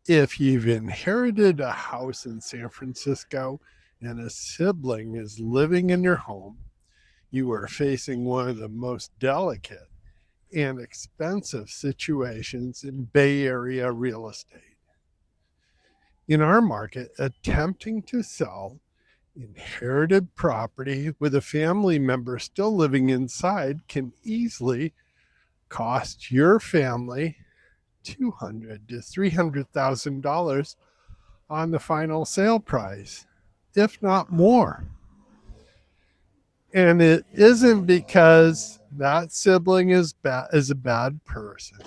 If you've inherited a house in San Francisco and a sibling is living in your home, you are facing one of the most delicate and expensive situations in Bay Area real estate. In our market, attempting to sell inherited property with a family member still living inside can easily cost your family $200,000 to $300,000 on the final sale price, if not more. And it isn't because that sibling is a bad person.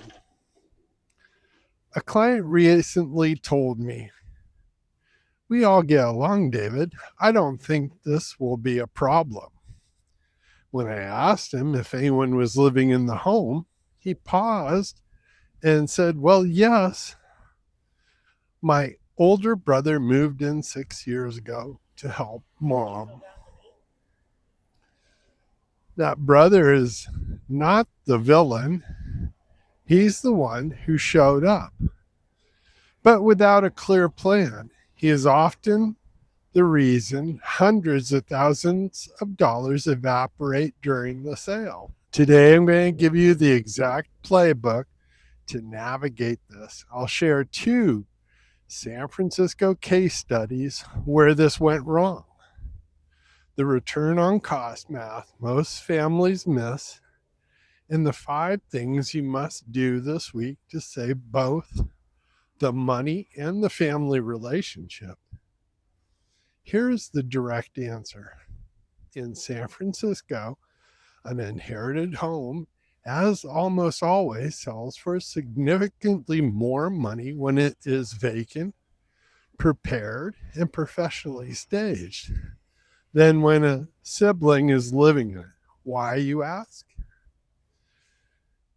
A client recently told me, "We all get along, David. I don't think this will be a problem." When I asked him if anyone was living in the home, he paused and said, "Well, yes, my older brother moved in 6 years ago to help mom." That brother is not the villain. He's the one who showed up, but without a clear plan. He is often the reason hundreds of thousands of dollars evaporate during the sale. Today, I'm going to give you the exact playbook to navigate this. I'll share two San Francisco case studies where this went wrong. The return on cost math most families miss, and the 5 things you must do this week to save both the money and the family relationship. Here's the direct answer. In San Francisco, an inherited home, as almost always, sells for significantly more money when it is vacant, prepared, and professionally staged than when a sibling is living in it. Why, you ask?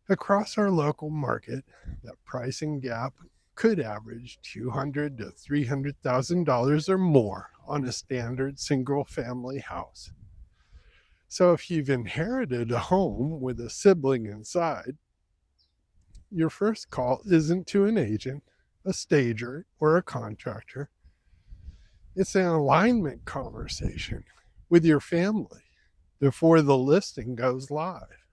Across our local market, that pricing gap could average $200,000 to $300,000 or more on a standard single family house. So if you've inherited a home with a sibling inside, your first call isn't to an agent, a stager, or a contractor. It's an alignment conversation with your family before the listing goes live.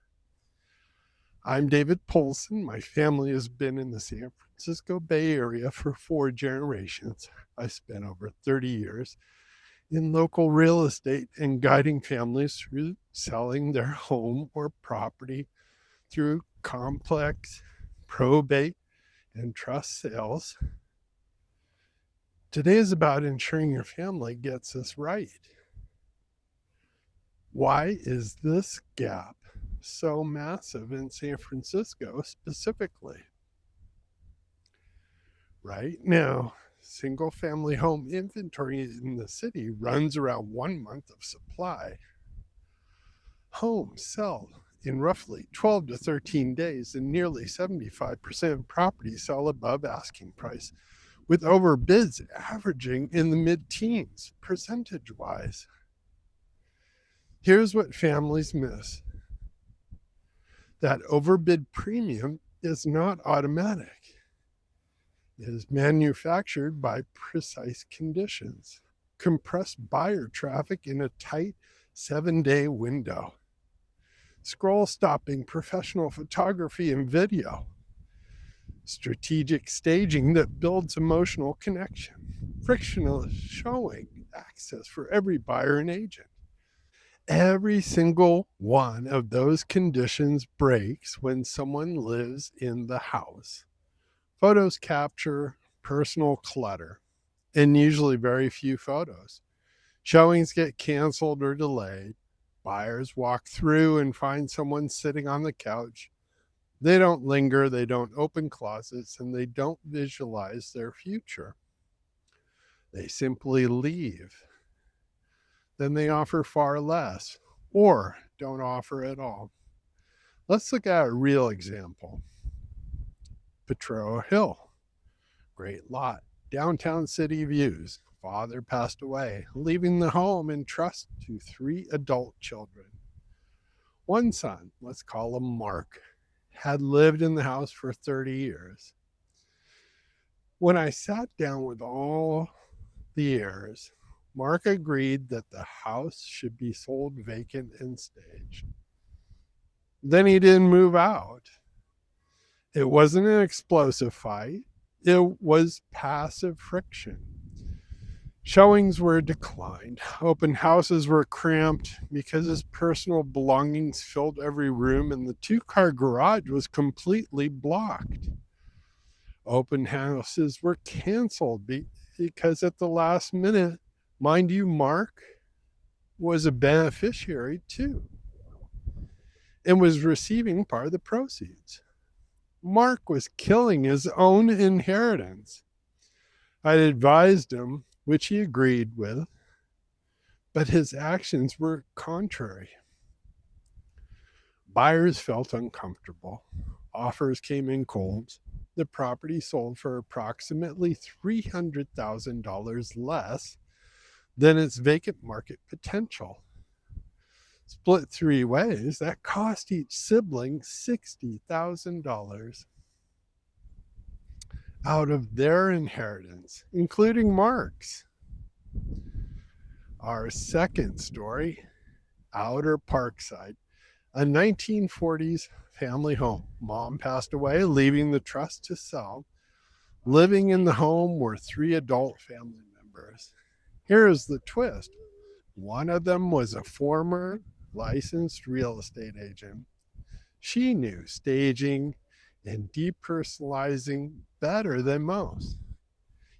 I'm David Poulsen. My family has been in the San Francisco Bay Area for 4 generations. I spent over 30 years in local real estate and guiding families through selling their home or property through complex probate and trust sales. Today is about ensuring your family gets this right. Why is this gap so massive in San Francisco specifically? Right now, single family home inventory in the city runs around 1 month of supply. Homes sell in roughly 12 to 13 days, and nearly 75% of properties sell above asking price, with overbids averaging in the mid-teens percentage-wise. Here's what families miss. That overbid premium is not automatic. It is manufactured by precise conditions, compressed buyer traffic in a tight 7-day window, scroll stopping professional photography and video, strategic staging that builds emotional connection, frictionless showing access for every buyer and agent. Every single one of those conditions breaks when someone lives in the house. Photos capture personal clutter, and usually very few photos. Showings get canceled or delayed. Buyers walk through and find someone sitting on the couch. They don't linger, they don't open closets, and they don't visualize their future. They simply leave. Then they offer far less or don't offer at all. Let's look at a real example. Potrero Hill, great lot, downtown city views. Father passed away, leaving the home in trust to 3 adult children. One son, let's call him Mark, had lived in the house for 30 years. When I sat down with all the heirs, Mark agreed that the house should be sold vacant and staged. Then he didn't move out. It wasn't an explosive fight, it was passive friction. Showings were declined. Open houses were cramped because his personal belongings filled every room and the 2-car garage was completely blocked. Open houses were canceled because at the last minute, mind you, Mark was a beneficiary too and was receiving part of the proceeds. Mark was killing his own inheritance. I advised him, which he agreed with, but his actions were contrary. Buyers felt uncomfortable. Offers came in cold. The property sold for approximately $300,000 less than its vacant market potential. Split 3 ways, that cost each sibling $60,000 out of their inheritance, including Mark's. Our second story, Outer Parkside, a 1940s family home. Mom passed away, leaving the trust to sell. Living in the home were 3 adult family members. Here is the twist. One of them was a former licensed real estate agent. She knew staging and depersonalizing better than most.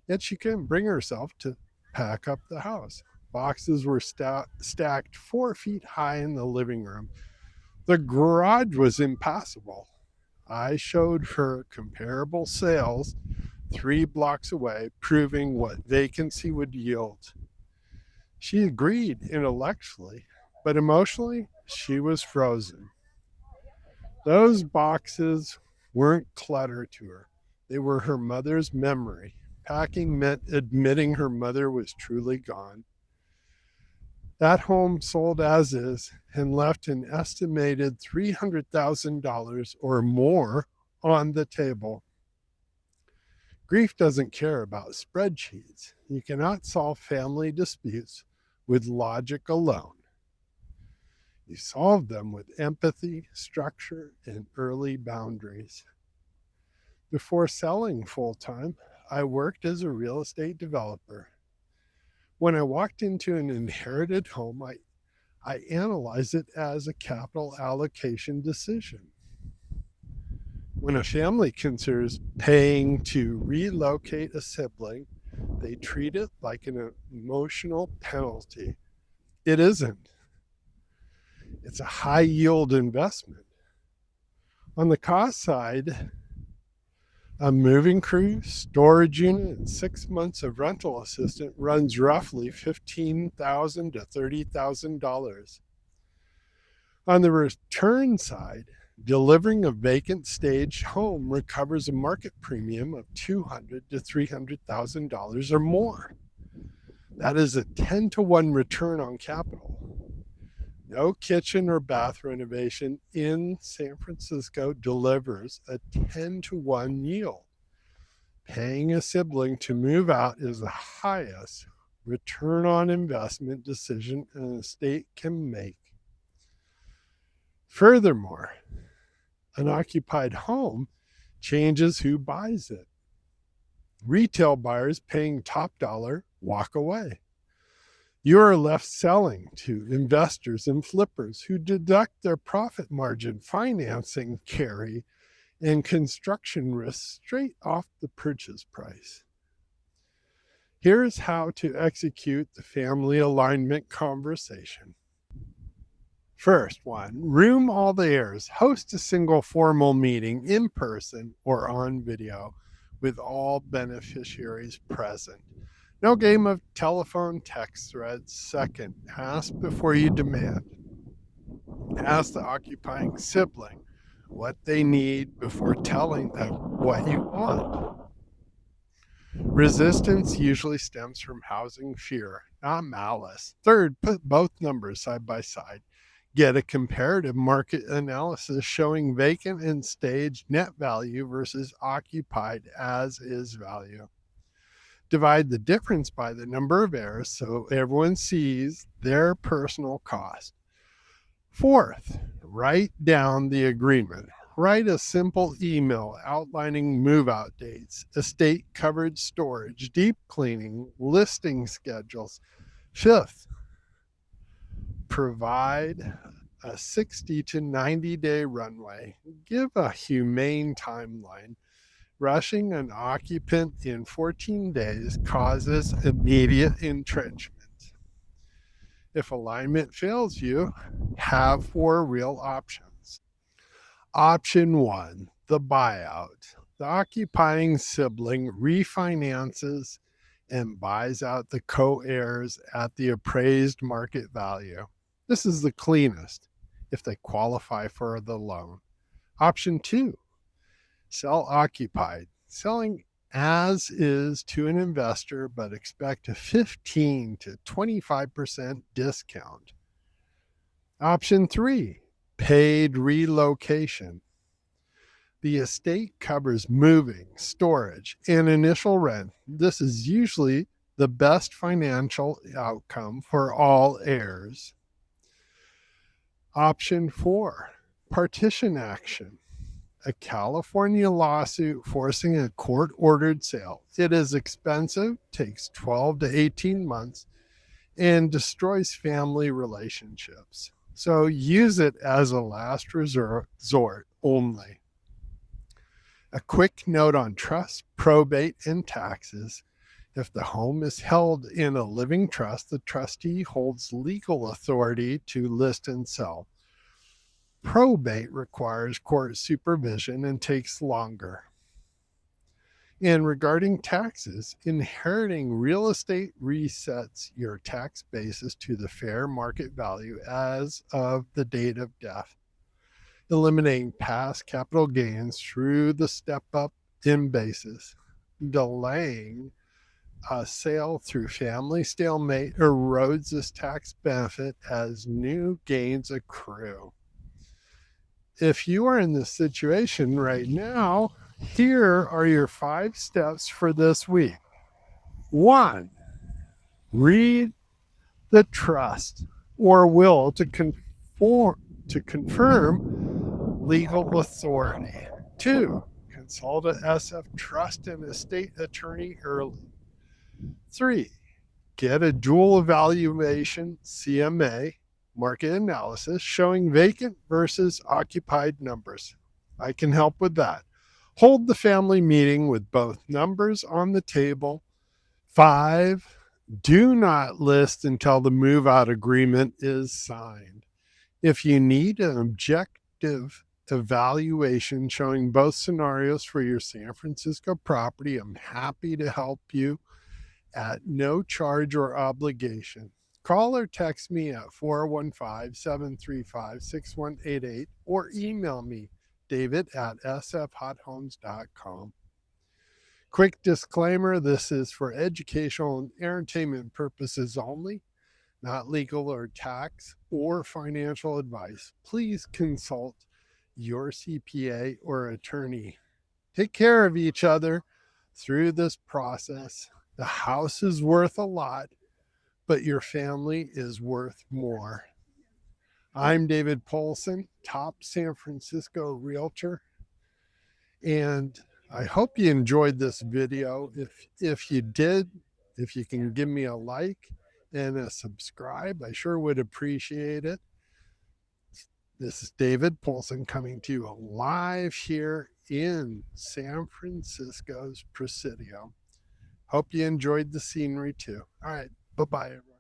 Yet she couldn't bring herself to pack up the house. Boxes were stacked 4 feet high in the living room. The garage was impassable. I showed her comparable sales 3 blocks away, proving what vacancy would yield. She agreed intellectually, but emotionally, she was frozen. Those boxes weren't clutter to her. They were her mother's memory. Packing meant admitting her mother was truly gone. That home sold as is and left an estimated $300,000 or more on the table. Grief doesn't care about spreadsheets. You cannot solve family disputes with logic alone. You solve them with empathy, structure, and early boundaries. Before selling full-time, I worked as a real estate developer. When I walked into an inherited home, I analyzed it as a capital allocation decision. When a family considers paying to relocate a sibling, they treat it like an emotional penalty. It isn't. It's a high yield investment. On the cost side, a moving crew, storage unit, and 6 months of rental assistant runs roughly $15,000 to $30,000. On the return side, delivering a vacant staged home recovers a market premium of $200,000 to $300,000 or more. That is a 10-to-1 return on capital. No kitchen or bath renovation in San Francisco delivers a 10-to-1 yield. Paying a sibling to move out is the highest return on investment decision an estate can make. Furthermore, an occupied home changes who buys it. Retail buyers paying top dollar walk away. You are left selling to investors and flippers who deduct their profit margin, financing carry, and construction risks straight off the purchase price. Here's how to execute the family alignment conversation. First one, room all the heirs. Host a single formal meeting in person or on video with all beneficiaries present. No game of telephone text threads. Second, ask before you demand. Ask the occupying sibling what they need before telling them what you want. Resistance usually stems from housing fear, not malice. Third, put both numbers side by side. Get a comparative market analysis showing vacant and staged net value versus occupied as is value. Divide the difference by the number of heirs so everyone sees their personal cost. Fourth, write down the agreement. Write a simple email outlining move-out dates, estate coverage storage, deep cleaning, listing schedules. Fifth, provide a 60 to 90 day runway. Give a humane timeline. Rushing an occupant in 14 days causes immediate entrenchment. If alignment fails you, have 4 real options. Option 1, the buyout. The occupying sibling refinances and buys out the co-heirs at the appraised market value. This is the cleanest if they qualify for the loan. Option 2, sell occupied. Selling as is to an investor, but expect a 15 to 25% discount. Option 3, paid relocation. The estate covers moving, storage, and initial rent. This is usually the best financial outcome for all heirs. Option 4, partition action. A California lawsuit forcing a court-ordered sale. It is expensive, takes 12 to 18 months, and destroys family relationships. So use it as a last resort only. A quick note on trust, probate, and taxes. If the home is held in a living trust, the trustee holds legal authority to list and sell. Probate requires court supervision and takes longer. And regarding taxes, inheriting real estate resets your tax basis to the fair market value as of the date of death, eliminating past capital gains through the step up in basis. Delaying a sale through family stalemate erodes this tax benefit as new gains accrue. If you are in this situation right now, here are your 5 steps for this week. 1, read the trust or will to confirm legal authority. 2, consult a SF trust and estate attorney early. 3, get a dual evaluation CMA market analysis showing vacant versus occupied numbers. I can help with that. Hold the family meeting with both numbers on the table. 5, do not list until the move-out agreement is signed. If you need an objective evaluation showing both scenarios for your San Francisco property, I'm happy to help you at no charge or obligation. Call or text me at 415-735-6188 or email me, david@sfhothomes.com. Quick disclaimer, this is for educational and entertainment purposes only, not legal or tax or financial advice. Please consult your CPA or attorney. Take care of each other through this process. The house is worth a lot, but your family is worth more. I'm David Poulsen, top San Francisco Realtor, and I hope you enjoyed this video. If you did, if you can give me a like and a subscribe, I sure would appreciate it. This is David Poulsen coming to you live here in San Francisco's Presidio. Hope you enjoyed the scenery too. All right, bye-bye, everyone.